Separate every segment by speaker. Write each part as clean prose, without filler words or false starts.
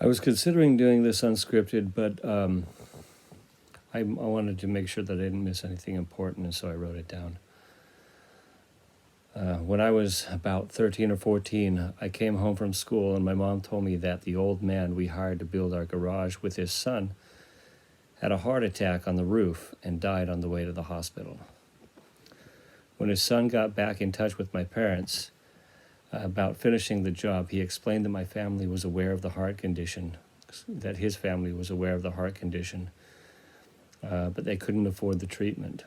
Speaker 1: I was considering doing this unscripted, but I wanted to make sure that I didn't miss anything important, and so I wrote it down. When I was about 13 or 14, I came home from school, and my mom told me that the old man we hired to build our garage with his son had a heart attack on the roof and died on the way to the hospital. When his son got back in touch with my parents about finishing the job, he explained that my family was aware of the heart condition, that his family was aware of the heart condition, but they couldn't afford the treatment.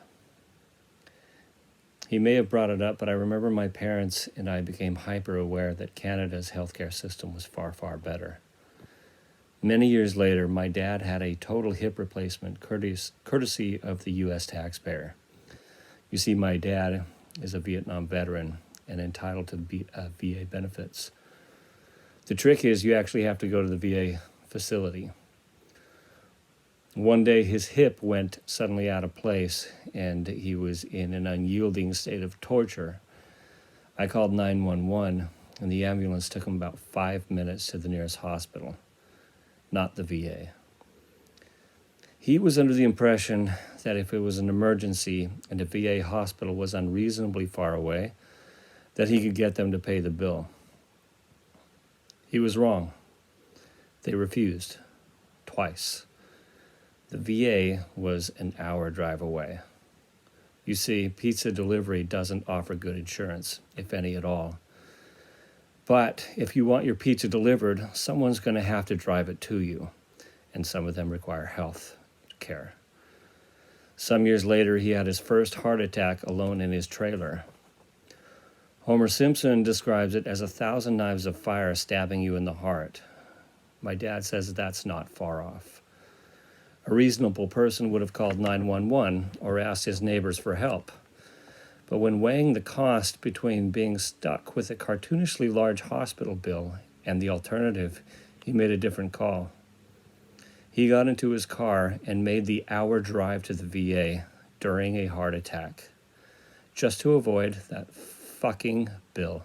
Speaker 1: He may have brought it up, but I remember my parents and I became hyper aware that Canada's healthcare system was far, far better. Many years later, my dad had a total hip replacement courtesy of the U.S. taxpayer. You see, my dad is a Vietnam veteran and entitled to VA benefits. The trick is you actually have to go to the VA facility. One day his hip went suddenly out of place and he was in an unyielding state of torture. I called 911 and the ambulance took him about 5 minutes to the nearest hospital, not the VA. He was under the impression that if it was an emergency and a VA hospital was unreasonably far away, that he could get them to pay the bill. He was wrong. They refused, twice. The VA was an hour drive away. You see, pizza delivery doesn't offer good insurance, if any at all. But if you want your pizza delivered, someone's going to have to drive it to you, and some of them require health care. Some years later, he had his first heart attack alone in his trailer. Homer Simpson describes it as 1,000 knives of fire stabbing you in the heart. My dad says that's not far off. A reasonable person would have called 911 or asked his neighbors for help. But when weighing the cost between being stuck with a cartoonishly large hospital bill and the alternative, he made a different call. He got into his car and made the hour drive to the VA during a heart attack, just to avoid that fucking bill.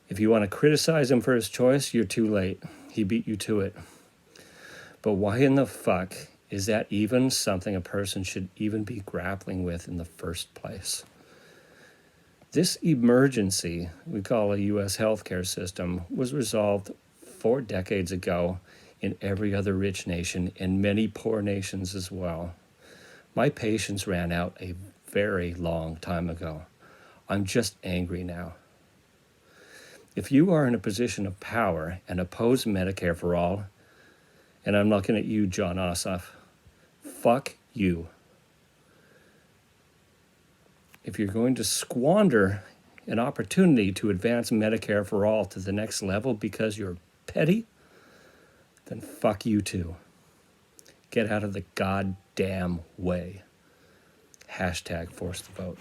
Speaker 1: If you want to criticize him for his choice, you're too late. He beat you to it. But why in the fuck is that even something a person should even be grappling with in the first place? This emergency we call a U.S. healthcare system was resolved 4 decades ago in every other rich nation and many poor nations as well. My patience ran out a very long time ago. I'm just angry now. If you are in a position of power and oppose Medicare for All, and I'm looking at you, John Ossoff, fuck you. If you're going to squander an opportunity to advance Medicare for All to the next level because you're petty, then fuck you too. Get out of the goddamn way. #force the vote.